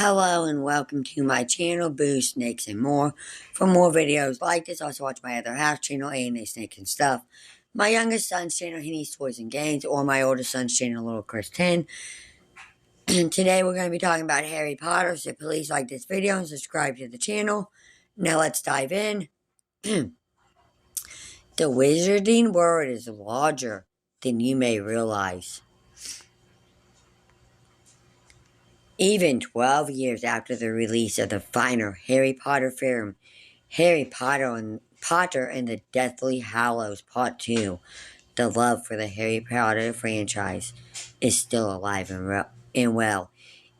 Hello and welcome to my channel, Boo Snakes and More. For more videos like this, also watch my other half channel, A&A Snakes and Stuff. My youngest son's channel, Henny's Toys and Games, or my oldest son's channel, Little Chris 10. And today we're going to be talking about Harry Potter, so please like this video and subscribe to the channel. Now let's dive in. The wizarding world is larger than you may realize. Even 12 years after the release of the final Harry Potter film, Harry Potter and the Deathly Hallows Part 2, the love for the Harry Potter franchise is still alive and well.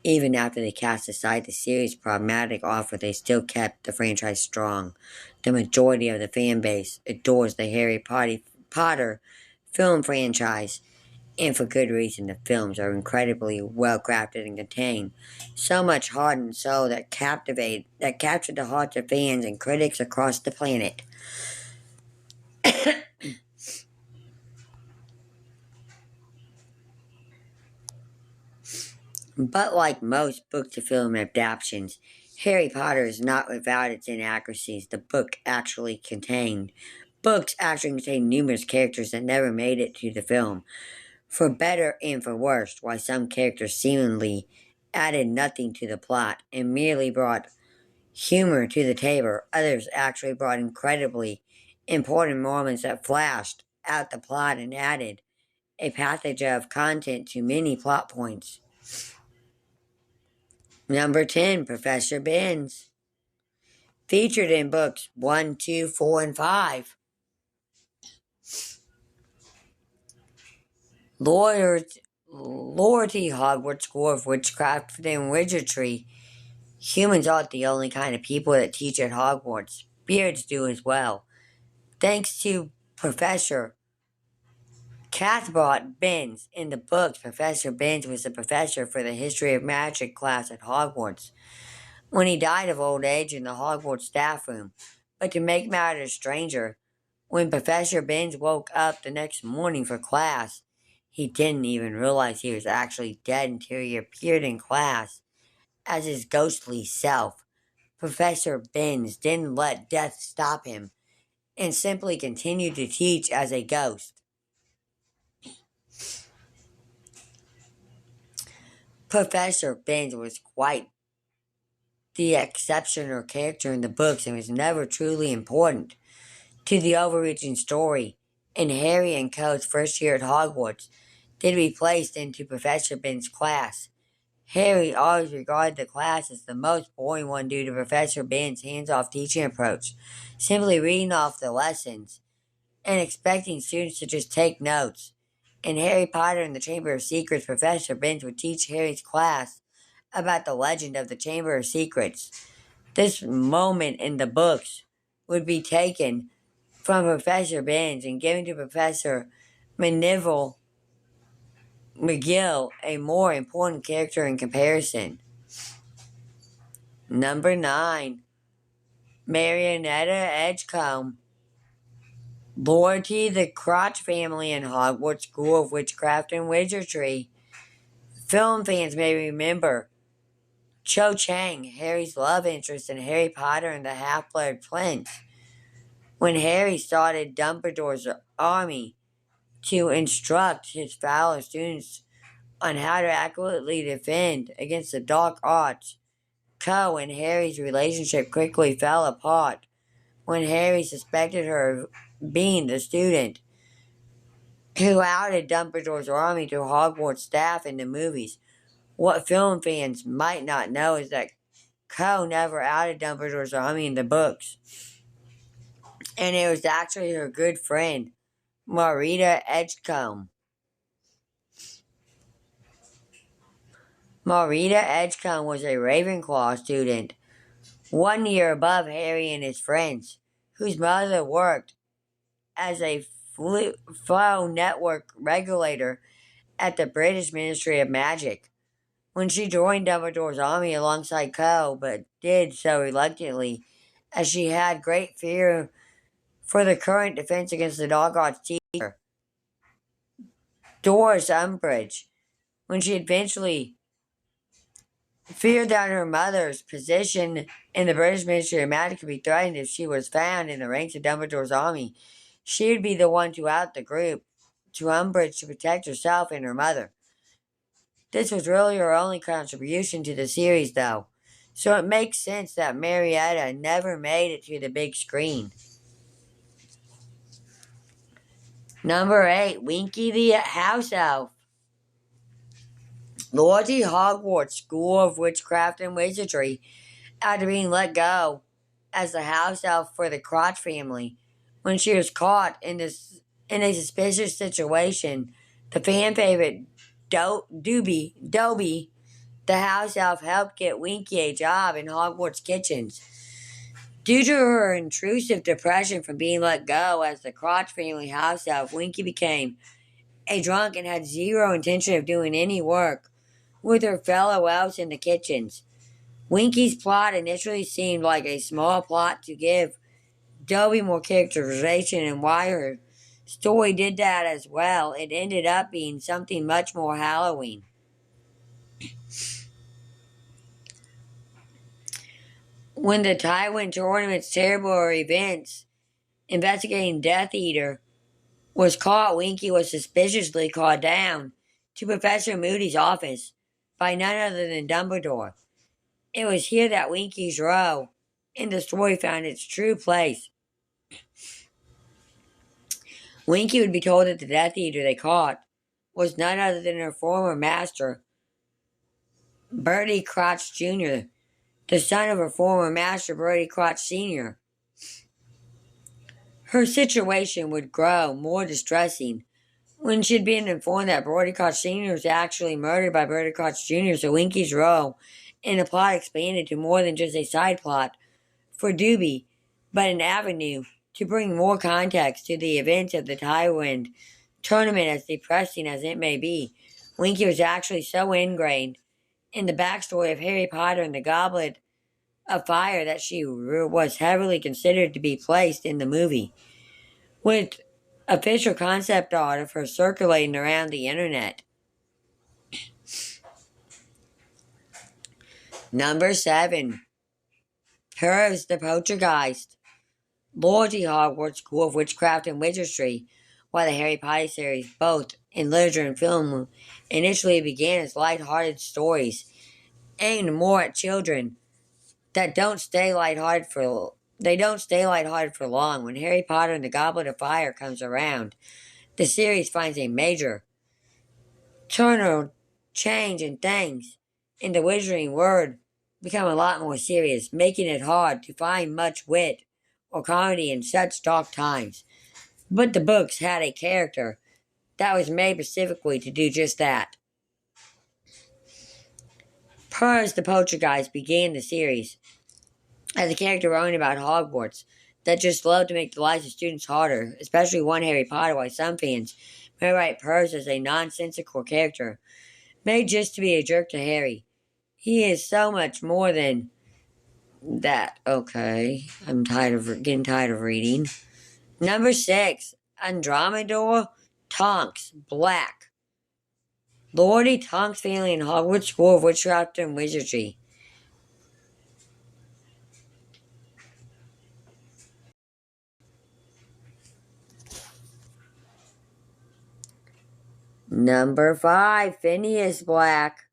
Even after they cast aside the series' problematic offer, they still kept the franchise strong. The majority of the fan base adores the Harry Potter film franchise, and for good reason. The films are incredibly well crafted and contain so much heart and soul that captured the hearts of fans and critics across the planet. But like most book-to-film adaptations, Harry Potter is not without its inaccuracies. The books actually contain numerous characters that never made it to the film, for better and for worse. While some characters seemingly added nothing to the plot and merely brought humor to the table, others actually brought incredibly important moments that flashed out the plot and added a package of content to many plot points. Number 10, Professor Binns. Featured in books 1, 2, 4, and 5. Lordy Hogwarts School of Witchcraft and Wizardry. Humans aren't the only kind of people that teach at Hogwarts. Beards do as well. Thanks to Professor Cuthbert Binns. In the books, Professor Binns was a professor for the History of Magic class at Hogwarts when he died of old age in the Hogwarts staff room. But to make matters stranger, when Professor Binns woke up the next morning for class, he didn't even realize he was actually dead until he appeared in class as his ghostly self. Professor Binns didn't let death stop him and simply continued to teach as a ghost. Professor Binns was quite the exceptional character in the books and was never truly important to the overreaching story. In Harry and Co.'s first year at Hogwarts, they'd be placed into Professor Binns' class. Harry always regarded the class as the most boring one due to Professor Binns' hands-off teaching approach, simply reading off the lessons and expecting students to just take notes. In Harry Potter and the Chamber of Secrets, Professor Binns would teach Harry's class about the legend of the Chamber of Secrets. This moment in the books would be taken from Professor Binns and given to Professor McGill, a more important character in comparison. Number 9, Marietta Edgecombe. Lordy the Crouch family in Hogwarts School of Witchcraft and Wizardry. Film fans may remember Cho Chang, Harry's love interest in Harry Potter and the Half-Blood Prince. When Harry started Dumbledore's army to instruct his fellow students on how to accurately defend against the dark arts, Co and Harry's relationship quickly fell apart when Harry suspected her of being the student who outed Dumbledore's army to Hogwarts staff in the movies. What film fans might not know is that Co never outed Dumbledore's army in the books, and it was actually her good friend, Marietta Edgecombe. Marietta Edgecombe was a Ravenclaw student, 1 year above Harry and his friends, whose mother worked as a Flow Network regulator at the British Ministry of Magic. When she joined Dumbledore's army alongside Co, but did so reluctantly, as she had great fear for the current defense against the dark arts teacher, Dolores Umbridge. When she eventually feared that her mother's position in the British Ministry of Magic could be threatened if she was found in the ranks of Dumbledore's army. She would be the one to out the group to Umbridge to protect herself and her mother. This was really her only contribution to the series, though, so it makes sense that Marietta never made it to the big screen. Number 8, Winky the House Elf. Loyalty Hogwarts School of Witchcraft and Wizardry, after being let go as the house elf for the Crotch family. When she was caught in a suspicious situation, the fan favorite Dobby, the house elf, helped get Winky a job in Hogwarts kitchens. Due to her intrusive depression from being let go as the Crotch family house elf, Winky became a drunk and had zero intention of doing any work with her fellow elves in the kitchens. Winky's plot initially seemed like a small plot to give Dobby more characterization, and why her story did that as well, it ended up being something much more Halloween. When the Tywin tournament's terrible events investigating Death Eater was caught, Winky was suspiciously called down to Professor Moody's office by none other than Dumbledore. It was here that Winky's role in the story found its true place. Winky would be told that the Death Eater they caught was none other than her former master, Bertie Crouch Jr., the son of her former master, Bertie Crouch Sr. Her situation would grow more distressing when she had been informed that Bertie Crouch Sr. was actually murdered by Bertie Crouch Jr., so Winky's role in the plot expanded to more than just a side plot for Dobby, but an avenue to bring more context to the events of the Tywin tournament. As depressing as it may be, Winky was actually so ingrained in the backstory of Harry Potter and the Goblet of Fire that she was heavily considered to be placed in the movie, with official concept art of her circulating around the internet. Number 7, Peeves the Poltergeist. Loyalty Hogwarts School of Witchcraft and Wizardry, while the Harry Potter series, both in literature and film, initially began as light-hearted stories aimed more at children that don't stay lighthearted for long. When Harry Potter and the Goblet of Fire comes around, the series finds a major tonal change, and things in the wizarding world become a lot more serious, making it hard to find much wit or comedy in such dark times. But the books had a character that was made specifically to do just that. Peeves the Poltergeist began the series as a character writing about Hogwarts that just loved to make the lives of students harder, especially one Harry Potter, while some fans may write Peeves as a nonsensical character, made just to be a jerk to Harry. He is so much more than that. Okay, I'm getting tired of reading. Number 6, Andromedore Tonks Black. Lordy Tonks family in Hogwarts School of Witchcraft and Wizardry. Number 5, Phineas Black.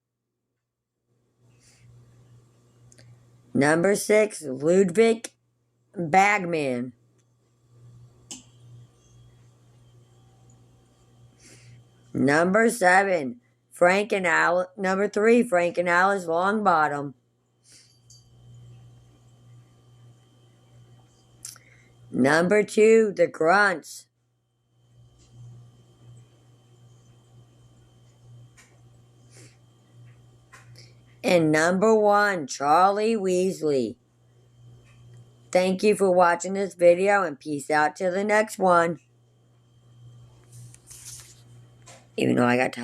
Number 6, Ludwig Bagman. Number 7, Number 3, Frank and Alice Longbottom. Number 2, The Grunts. And number 1, Charlie Weasley. Thank you for watching this video, and peace out till the next one. Even though I got tired.